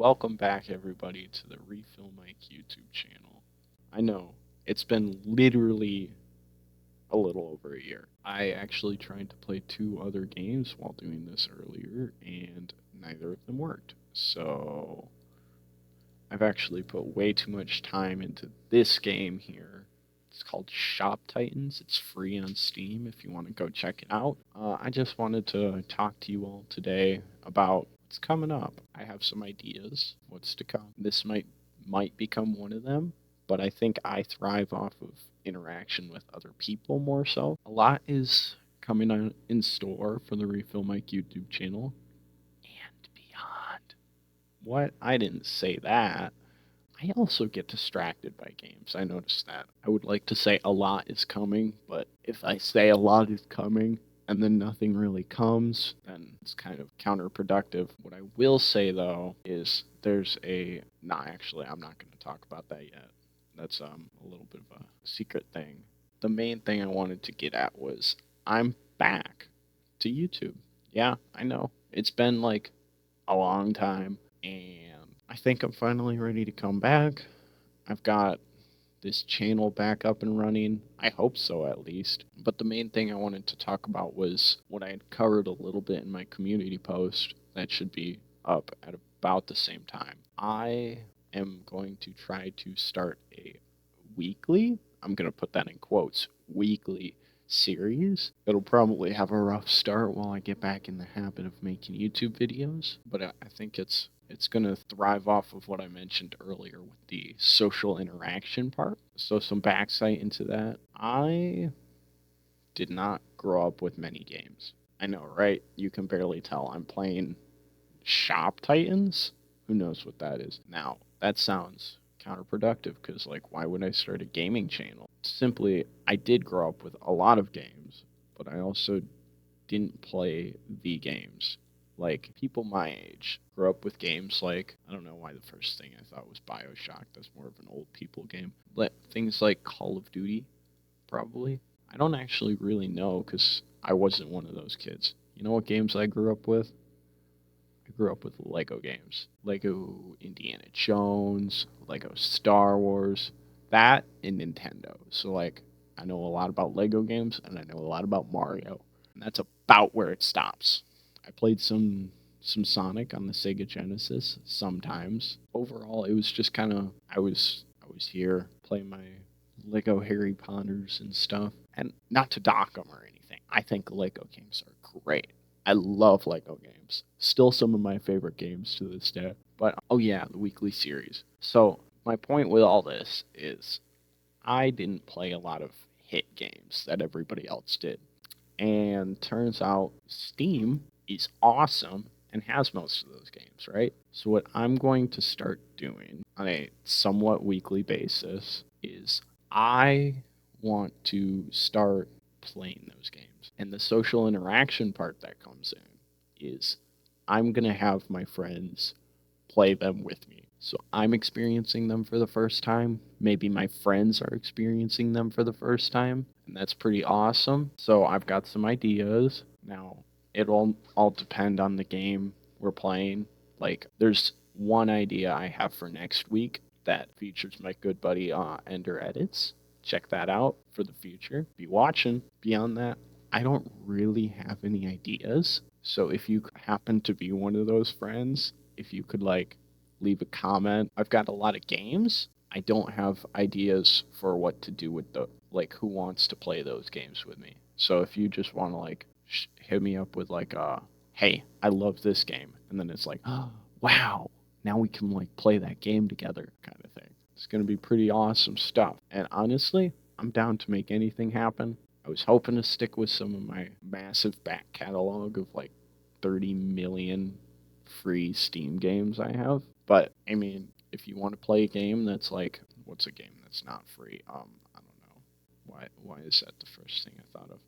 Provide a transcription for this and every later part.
welcome back everybody to the Refill Mike YouTube channel. I know, it's been literally a little over a year. I actually tried to play two other games while doing this earlier, and neither of them worked. So, I've actually put way too much time into this game here. It's called Shop Titans. It's free on Steam if you want to go check it out. I just wanted to talk to you all today about what's coming up. I have some ideas what's to come. This might become one of them, but I think I thrive off of interaction with other people more so. A lot is coming in store for the Refill Mike YouTube channel and beyond. What? I didn't say that. I also get distracted by games. I noticed that. I would like to say a lot is coming, but if I say a lot is coming and then nothing really comes, then it's kind of counterproductive. What I will say though is there's a nah, actually I'm not going to talk about that yet. That's a little bit of a secret thing. The main thing I wanted to get at was I'm back to YouTube. Yeah, I know. It's been like a long time, and I think I'm finally ready to come back. I've got this channel back up and running. I hope so, at least. But the main thing I wanted to talk about was what I had covered a little bit in my community post that should be up at about the same time. I am going to try to start a weekly, I'm going to put that in quotes, weekly series. It'll probably have a rough start while I get back in the habit of making YouTube videos, but I think it's going to thrive off of what I mentioned earlier with the social interaction part. So some backsight into that. I did not grow up with many games. I know, right? You can barely tell I'm playing Shop Titans. Who knows what that is? Now, that sounds counterproductive because, like, why would I start a gaming channel? Simply, I did grow up with a lot of games, but I also didn't play the games. Like, people my age grew up with games like, I don't know why the first thing I thought was Bioshock. That's more of an old people game. But things like Call of Duty, probably. I don't actually really know because I wasn't one of those kids. You know what games I grew up with? I grew up with Lego games. Lego Indiana Jones, Lego Star Wars, that and Nintendo. So, like, I know a lot about Lego games and I know a lot about Mario. And that's about where it stops. I played some Sonic on the Sega Genesis sometimes. Overall, it was just kind of I was here playing my Lego Harry Potters and stuff. And not to dock them or anything. I think Lego games are great. I love Lego games. Still some of my favorite games to this day. But oh yeah, the weekly series. So my point with all this is I didn't play a lot of hit games that everybody else did. And turns out Steam is awesome and has most of those games, right? So what I'm going to start doing on a somewhat weekly basis is I want to start playing those games. And the social interaction part that comes in is I'm going to have my friends play them with me. So I'm experiencing them for the first time. Maybe my friends are experiencing them for the first time. And that's pretty awesome. So I've got some ideas. Now, it'll all depend on the game we're playing. Like, there's one idea I have for next week that features my good buddy Ender Edits. Check that out for the future. Be watching. Beyond that, I don't really have any ideas. So if you happen to be one of those friends, if you could like leave a comment. I've got a lot of games. I don't have ideas for what to do with the like who wants to play those games with me. So if you just want to like hit me up with like hey, I love this game, and then it's like, oh, wow, now we can like play that game together kind of thing. It's going to be pretty awesome stuff. And honestly, I'm down to make anything happen. I was hoping to stick with some of my massive back catalog of like 30 million free Steam games I have. But I mean, if you want to play a game that's like, what's a game that's not free? I don't know. Why is that the first thing I thought of?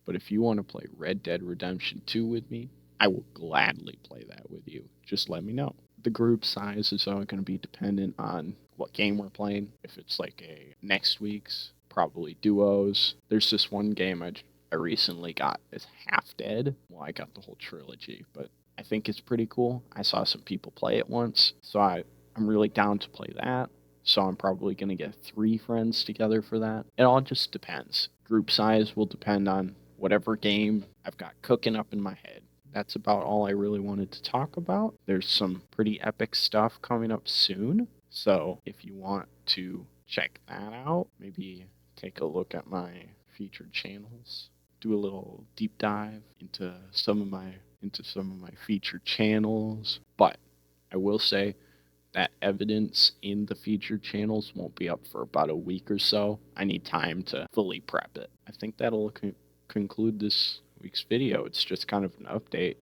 But if you want to play Red Dead Redemption 2 with me, I will gladly play that with you. Just let me know. The group size is all going to be dependent on what game we're playing. If it's like a next week's, probably duos. There's this one game I recently got. It's Half Dead. Well, I got the whole trilogy, but I think it's pretty cool. I saw some people play it once, so I'm really down to play that. So I'm probably going to get 3 friends together for that. It all just depends. Group size will depend on whatever game I've got cooking up in my head. That's about all I really wanted to talk about. There's some pretty epic stuff coming up soon. So if you want to check that out, maybe take a look at my featured channels, do a little deep dive into some of my featured channels. But I will say that evidence in the featured channels won't be up for about a week or so. I need time to fully prep it. I think that'll conclude this week's video. It's just kind of an update.